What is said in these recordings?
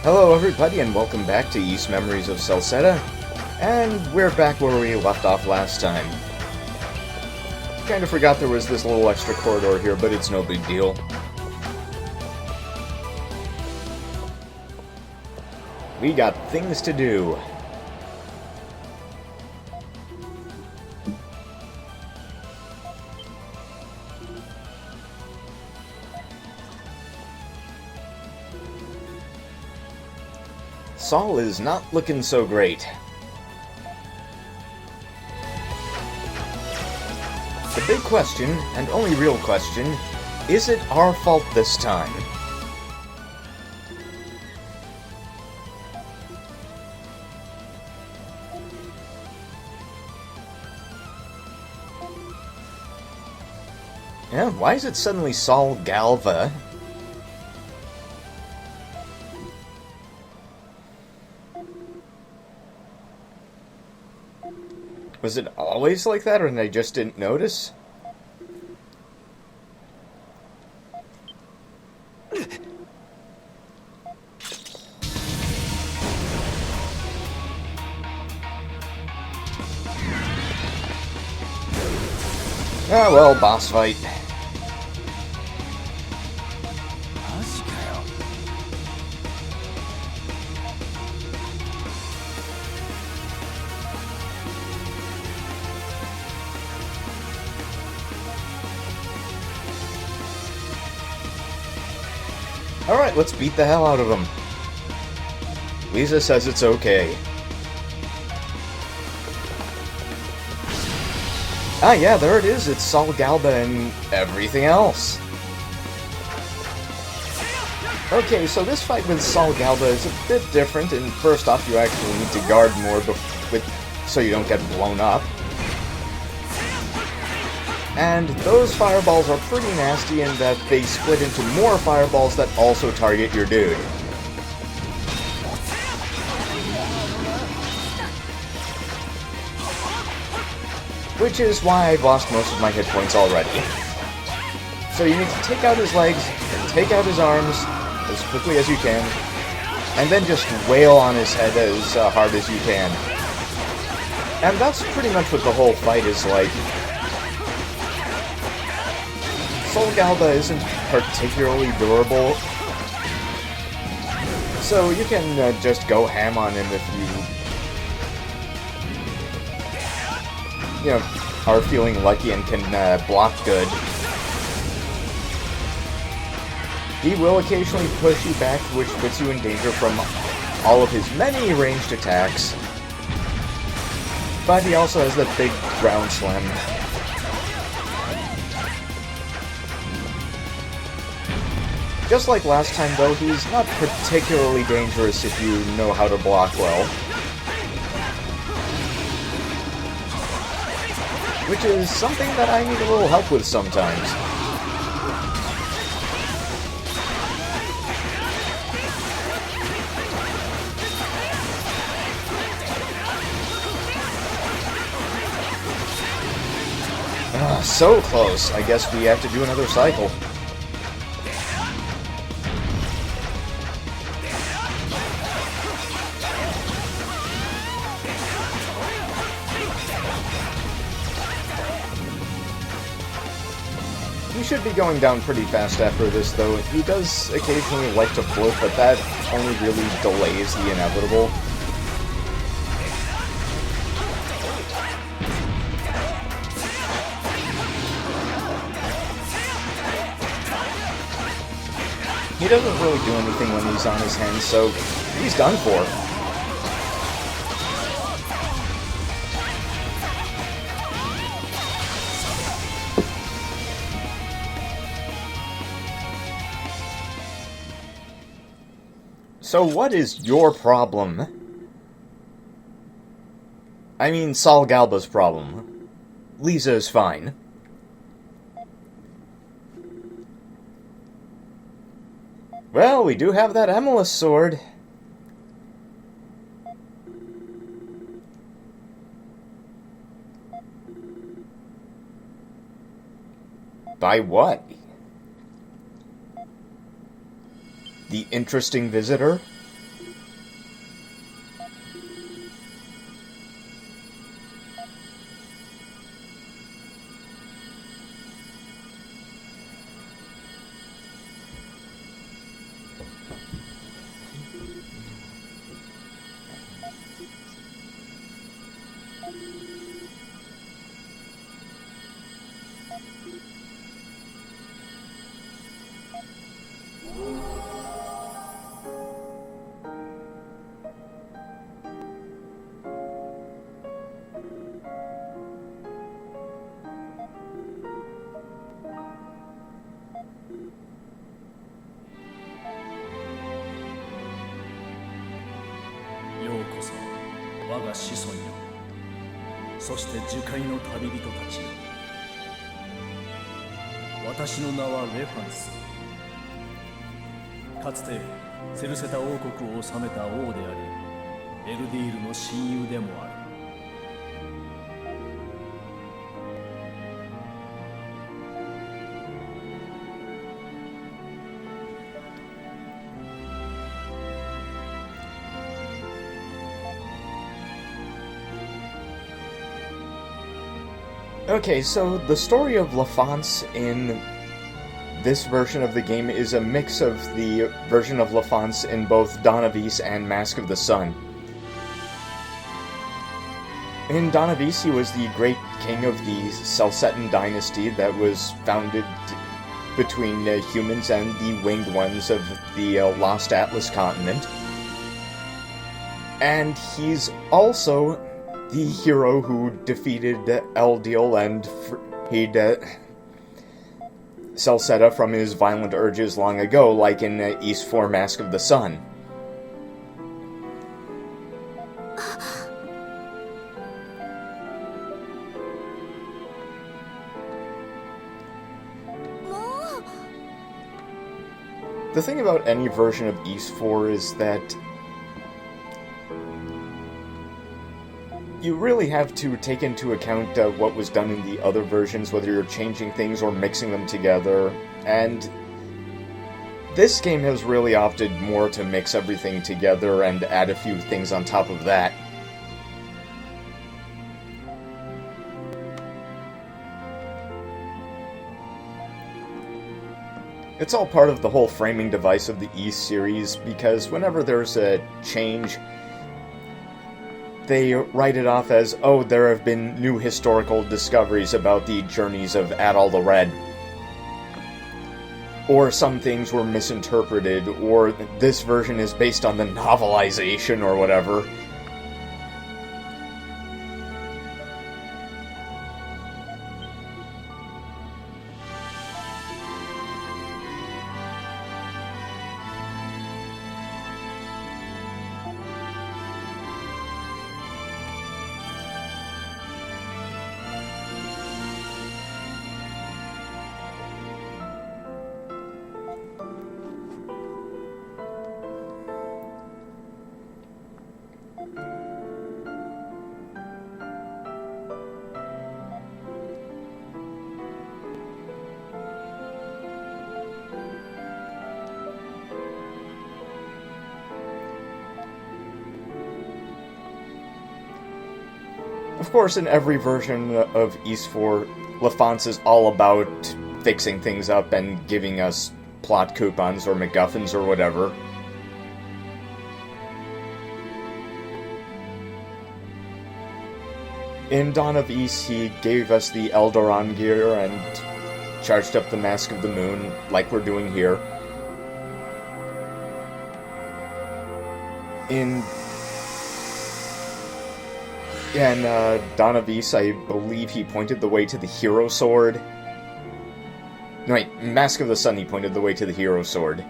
Hello everybody and welcome back to East Memories of Celceta, and we're back where we left off last time. Kinda forgot there was this little extra corridor here, but it's no big deal. We got things to do. Saul is not looking so great. The big question, and only real question, is it our fault this time? Yeah, why is it suddenly Saul Galva? Was it always like that, or I just didn't notice? Ah, well, boss fight. Alright, let's beat the hell out of him. Lisa says it's okay. Ah, yeah, there it is. It's Saul Galba and everything else. Okay, so this fight with Saul Galba is a bit different, and first off, you actually need to guard more so you don't get blown up. And those fireballs are pretty nasty in that they split into more fireballs that also target your dude. Which is why I've lost most of my hit points already. So you need to take out his legs, and take out his arms, as quickly as you can, and then just wail on his head as hard as you can. And that's pretty much what the whole fight is like. Saul Galba isn't particularly durable, so you can just go ham on him if you are feeling lucky and can block good. He will occasionally push you back, which puts you in danger from all of his many ranged attacks, but he also has that big ground slam. Just like last time, though, he's not particularly dangerous if you know how to block well. Which is something that I need a little help with sometimes. So close. I guess we have to do another cycle. He should be going down pretty fast after this, though. He does occasionally like to float, but that only really delays the inevitable. He doesn't really do anything when he's on his hands, so he's done for. So what is your problem? I mean, Saul Galba's problem. Lisa is fine. Well, we do have that Emilus sword. By what? The interesting visitor? 我が子孫よ、そして樹海の旅人たちよ。私の名はレファンス。かつてセルセタ王国を治めた王であり、エルディールの親友でもある。Okay, so the story of LaFonce in this version of the game is a mix of the version of LaFonce in both Dawn of Ys and Mask of the Sun. In Dawn of Ys, he was the great king of the Celcetan dynasty that was founded between humans and the winged ones of the Lost Atlas continent. And he's also the hero who defeated Eldiel and freed Celceta from his violent urges long ago, like in Ys 4 Mask of the Sun. The thing about any version of Ys 4 is that you really have to take into account what was done in the other versions, whether you're changing things or mixing them together, and this game has really opted more to mix everything together and add a few things on top of that. It's all part of the whole framing device of the Ys series, because whenever there's a change, they write it off as, oh, there have been new historical discoveries about the journeys of Adal the Red. Or some things were misinterpreted, or this version is based on the novelization, or whatever. Of course, in every version of Ys 4, LaFonce is all about fixing things up and giving us plot coupons or MacGuffins or whatever. In Dawn of Ys, he gave us the Eldoron gear and charged up the Mask of the Moon, like we're doing here. In Dawn of Ys, I believe he pointed the way to the Hero Sword. No, wait, Mask of the Sun, he pointed the way to the Hero Sword.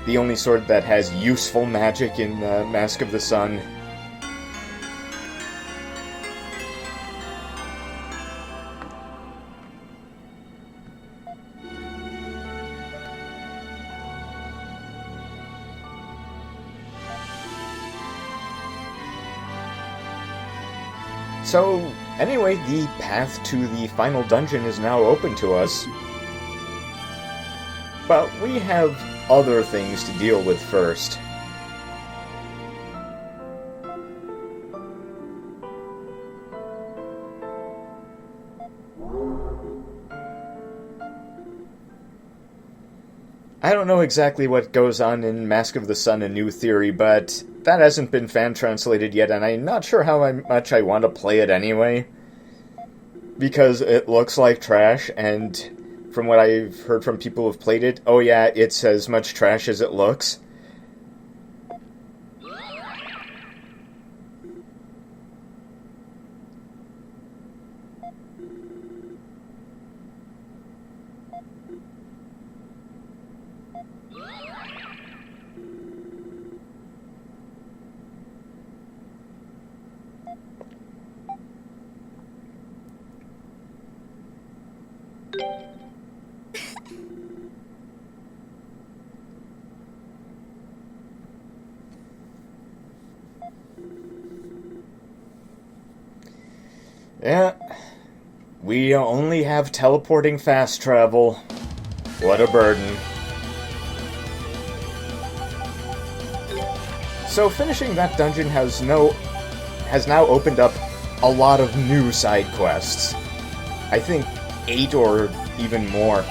The only sword that has useful magic in Mask of the Sun. So, anyway, the path to the final dungeon is now open to us. But we have other things to deal with first. I don't know exactly what goes on in Mask of the Sun: A New Theory, but that hasn't been fan-translated yet, and I'm not sure how much I want to play it anyway. Because it looks like trash, and from what I've heard from people who've played it, oh yeah, it's as much trash as it looks. Yeah, we only have teleporting fast travel. What a burden. So finishing that dungeon has now opened up a lot of new side quests. I think 8 or even more.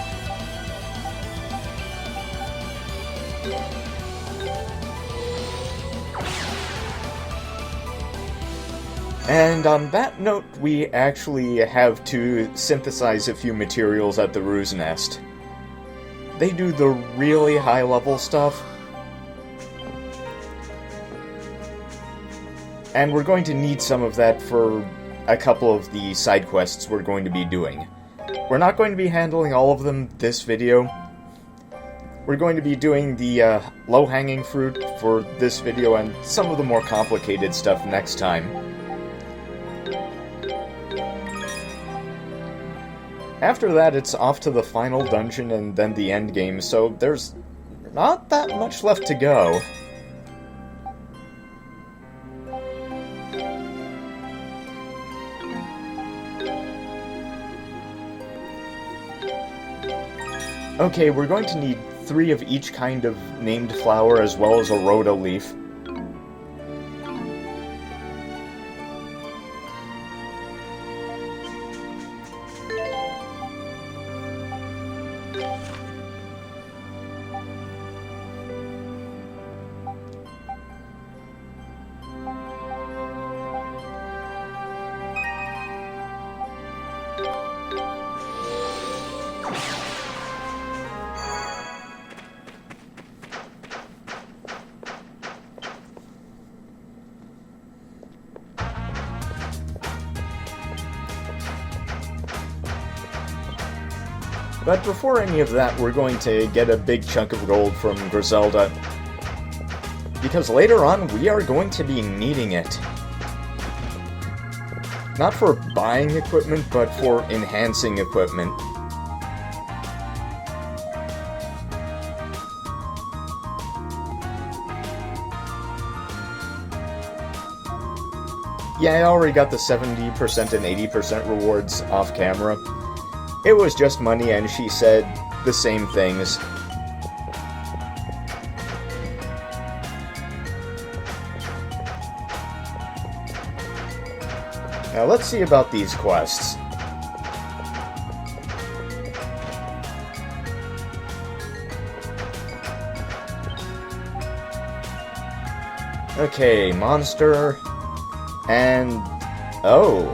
And on that note, we actually have to synthesize a few materials at the Ruse Nest. They do the really high-level stuff. And we're going to need some of that for a couple of the side quests we're going to be doing. We're not going to be handling all of them this video. We're going to be doing the low-hanging fruit for this video and some of the more complicated stuff next time. After that, it's off to the final dungeon and then the end game, so there's not that much left to go. Okay, we're going to need 3 of each kind of named flower as well as a rhoda leaf. But before any of that, we're going to get a big chunk of gold from Griselda, because later on we are going to be needing it. Not for buying equipment, but for enhancing equipment. Yeah, I already got the 70% and 80% rewards off camera. It was just money, and she said the same things. Now let's see about these quests. Okay, monster, and... oh,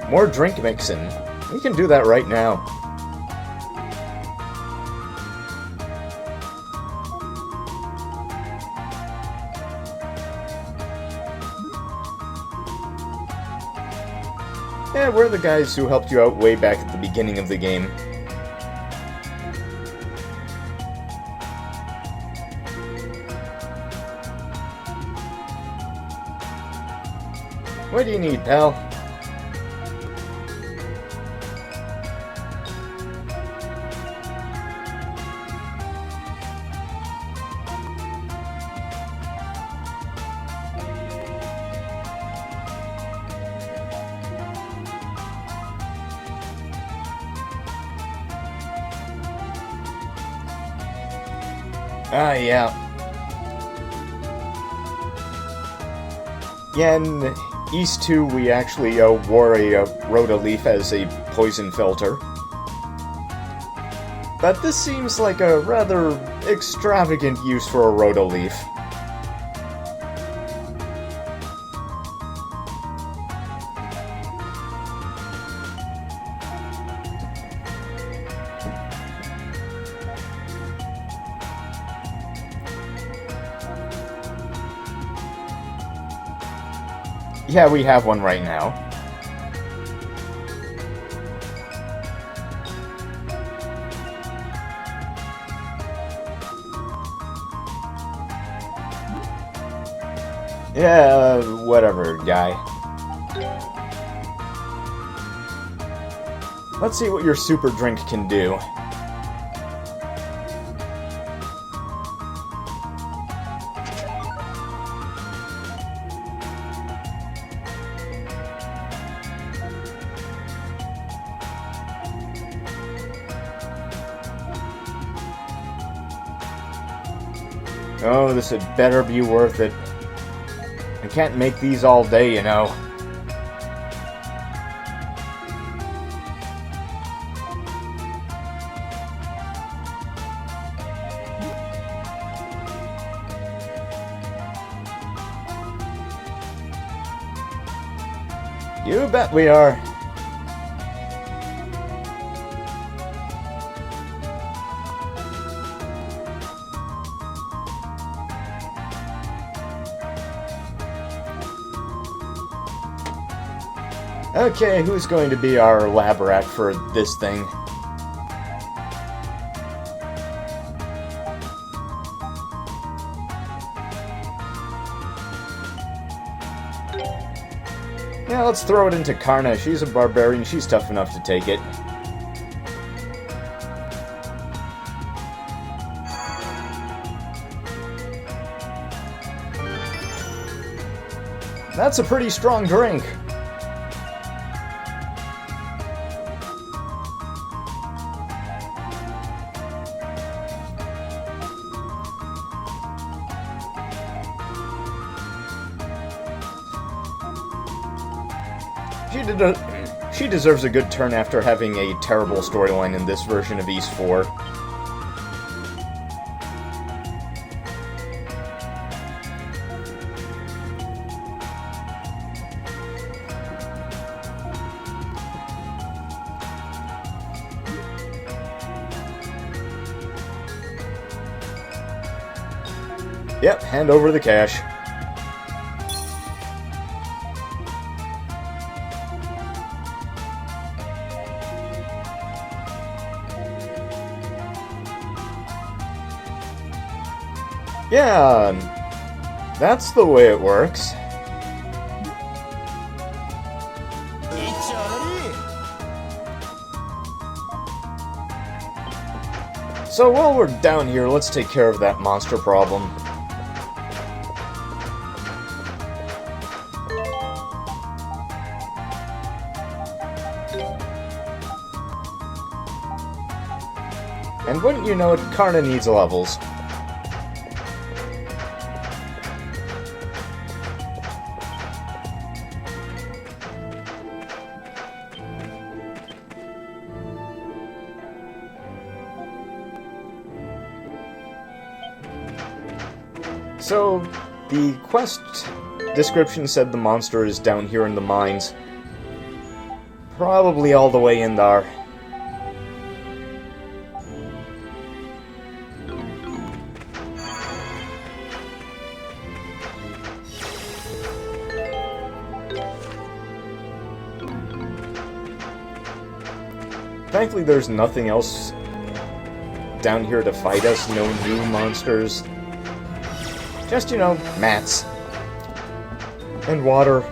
more drink mixing. We can do that right now. Yeah, we're the guys who helped you out way back at the beginning of the game. What do you need, pal? Ah, yeah. Yeah, in East 2, we actually wore a rhoda leaf as a poison filter. But this seems like a rather extravagant use for a rhoda leaf. Yeah, we have one right now. Yeah, whatever, guy. Let's see what your super drink can do. Oh, this had better be worth it. I can't make these all day, you know. You bet we are. Okay, who's going to be our lab rat for this thing? Yeah, let's throw it into Karna. She's a barbarian. She's tough enough to take it. That's a pretty strong drink. She deserves a good turn after having a terrible storyline in this version of East 4. Yep, hand over the cash. Yeah, that's the way it works. So while we're down here, let's take care of that monster problem. And wouldn't you know it, Karna needs levels. So, the quest description said the monster is down here in the mines. Probably all the way in there. Thankfully, there's nothing else down here to fight us, no new monsters. Just, you know, mats. And water.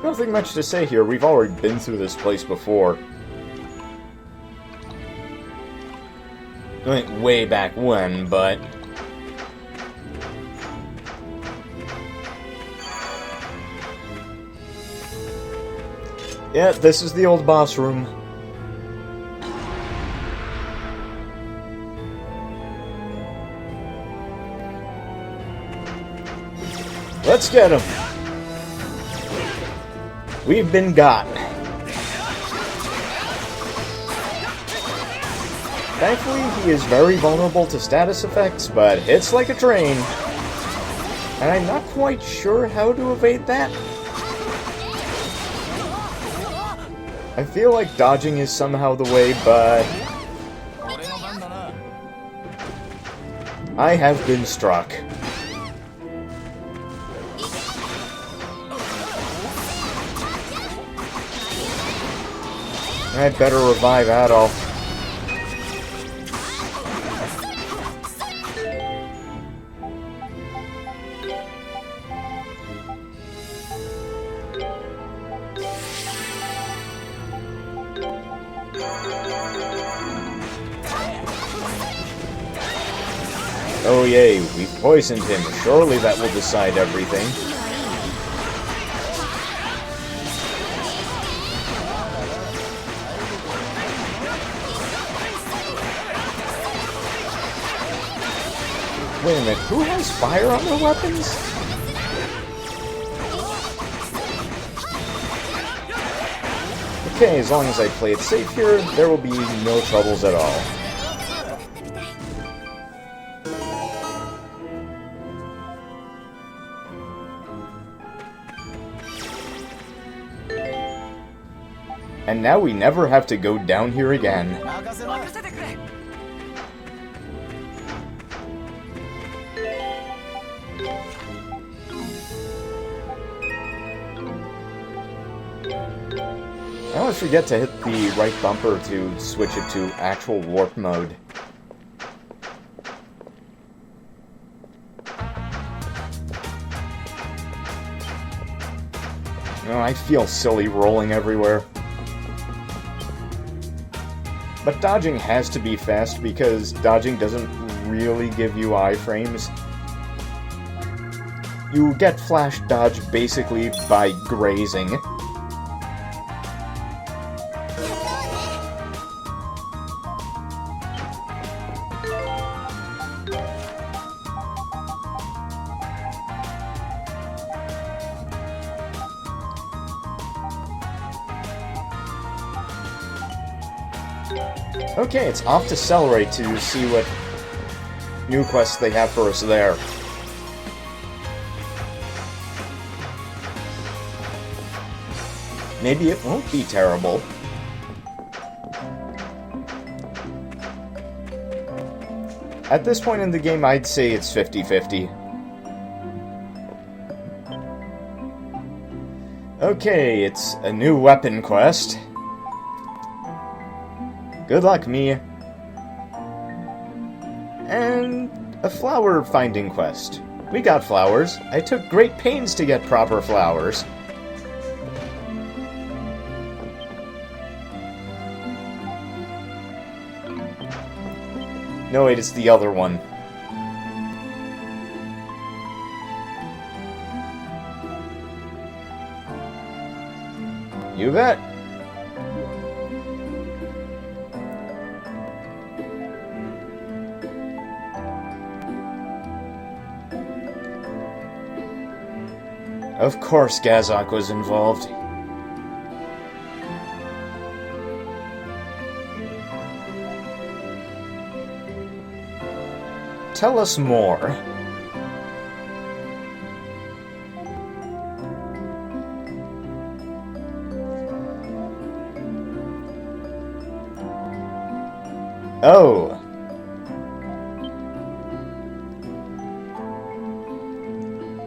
Nothing much to say here, we've already been through this place before. Went way back when, but... yeah, this is the old boss room. Let's get him! We've been got. Thankfully, he is very vulnerable to status effects, but hits like a train. And I'm not quite sure how to evade that. I feel like dodging is somehow the way, but... I have been struck. I'd better revive Adolf. Oh yay, we poisoned him. Surely that will decide everything. Wait a minute, who has fire on their weapons? Okay, as long as I play it safe here, there will be no troubles at all. And now we never have to go down here again. I always forget to hit the right bumper to switch it to actual warp mode. Oh, I feel silly rolling everywhere. But dodging has to be fast because dodging doesn't really give you iframes. You get flash dodge basically by grazing. Okay, it's off to Celebrate to see what new quests they have for us there. Maybe it won't be terrible. At this point in the game, I'd say it's 50-50. Okay, it's a new weapon quest. Good luck, me. And a flower finding quest. We got flowers. I took great pains to get proper flowers. No, wait, it's the other one. You bet. Of course Gazok was involved. Tell us more. Oh.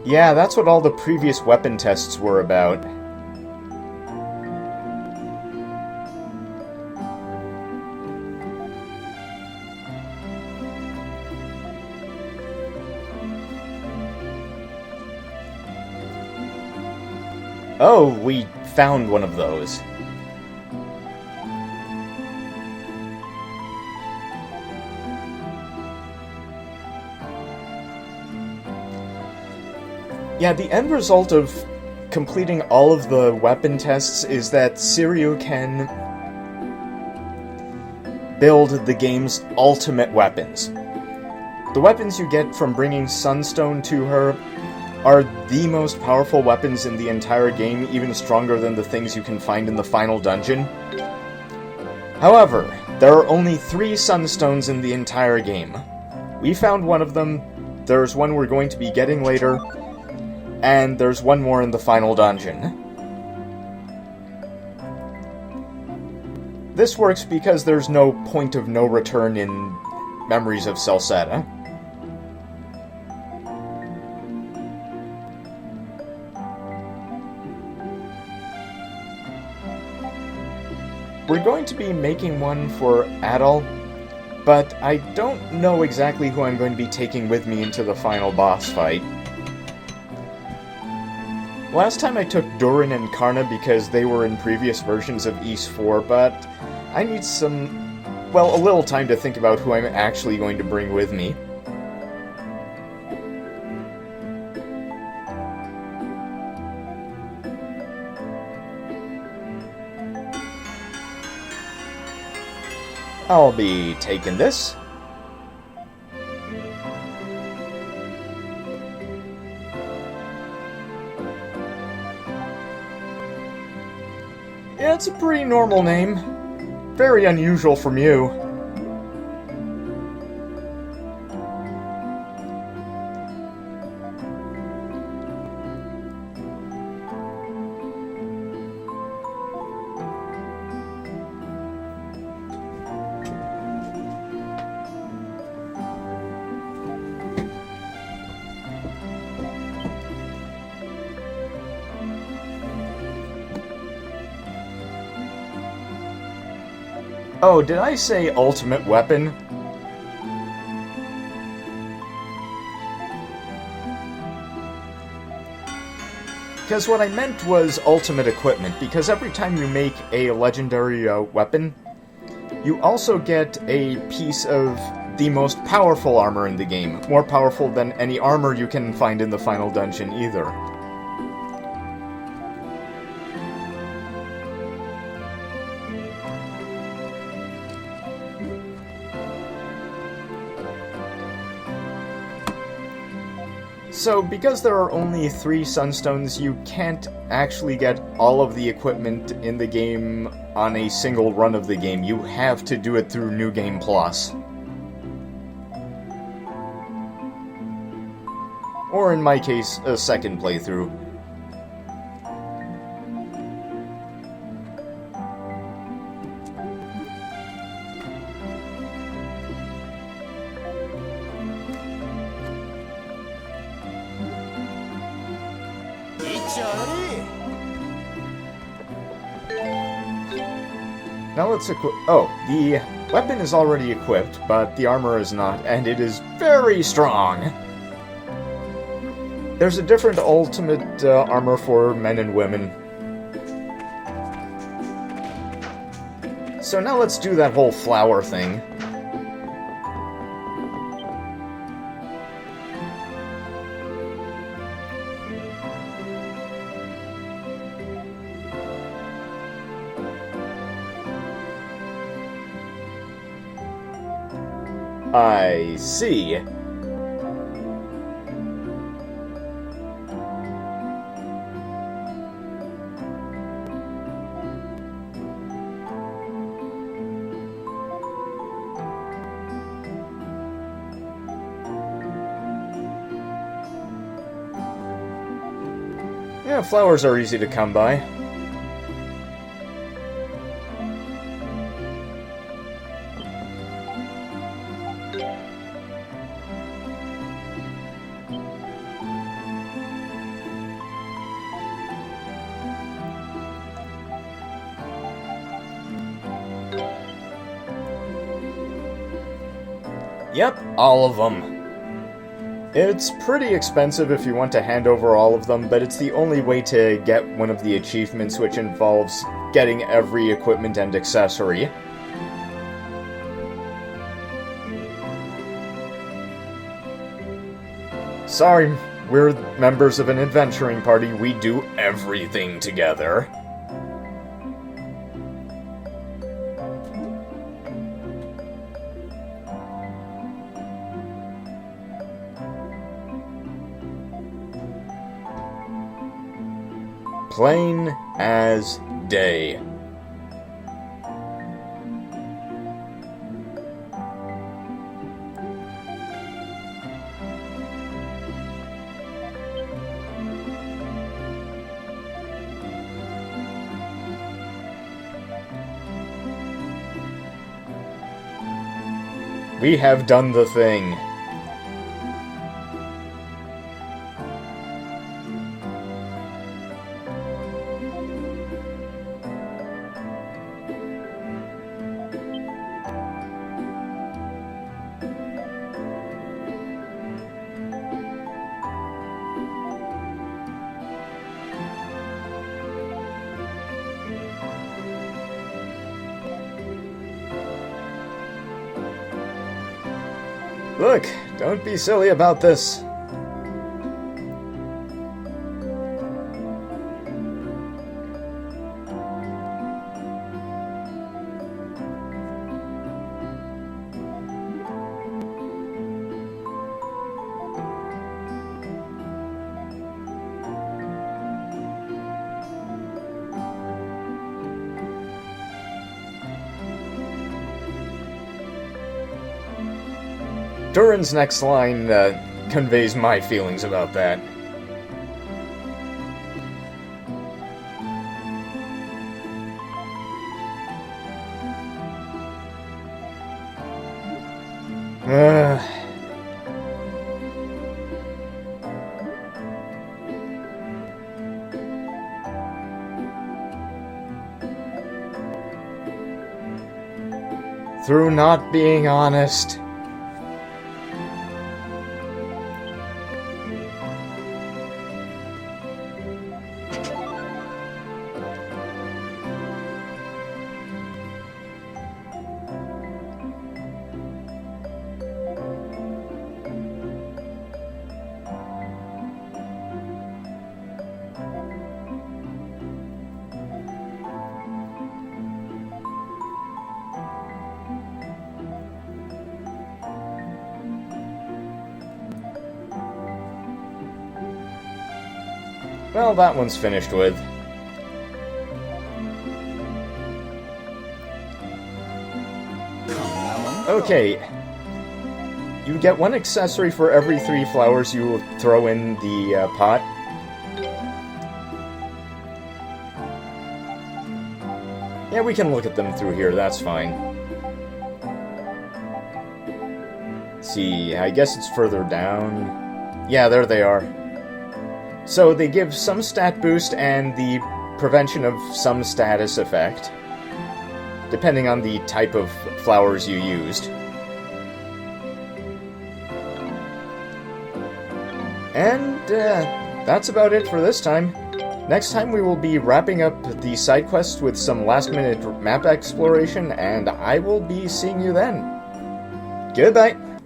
Yeah, that's what all the previous weapon tests were about. Oh, we found one of those. Yeah, the end result of completing all of the weapon tests is that Siryu can build the game's ultimate weapons. The weapons you get from bringing Sunstone to her are the most powerful weapons in the entire game, even stronger than the things you can find in the final dungeon. However, there are only 3 Sunstones in the entire game. We found one of them, there's one we're going to be getting later, and there's one more in the final dungeon. This works because there's no point of no return in Memories of Celceta. We're going to be making one for Adol, but I don't know exactly who I'm going to be taking with me into the final boss fight. Last time I took Durin and Karna because they were in previous versions of Ys 4, but I need a little time to think about who I'm actually going to bring with me. I'll be taking this. Yeah, it's a pretty normal name. Very unusual from you. Oh, did I say ultimate weapon? Because what I meant was ultimate equipment, because every time you make a legendary weapon, you also get a piece of the most powerful armor in the game. More powerful than any armor you can find in the final dungeon either. So, because there are only 3 sunstones, you can't actually get all of the equipment in the game on a single run of the game. You have to do it through New Game Plus. Or in my case, a second playthrough. Now let's equip... Oh, the weapon is already equipped, but the armor is not, and it is very strong! There's a different ultimate armor for men and women. So now let's do that whole flower thing. I see. Yeah, flowers are easy to come by. Yep, all of them. It's pretty expensive if you want to hand over all of them, but it's the only way to get one of the achievements, which involves getting every equipment and accessory. Sorry, we're members of an adventuring party. We do everything together. Plain as day. We have done the thing. Look, don't be silly about this. Durin's next line conveys my feelings about that. Through not being honest. Well, that one's finished with. Okay. You get one accessory for every 3 flowers you throw in the pot. Yeah, we can look at them through here, that's fine. Let's see, I guess it's further down. Yeah, there they are. So they give some stat boost and the prevention of some status effect, depending on the type of flowers you used. And that's about it for this time. Next time we will be wrapping up the side quest with some last-minute map exploration, and I will be seeing you then. Goodbye!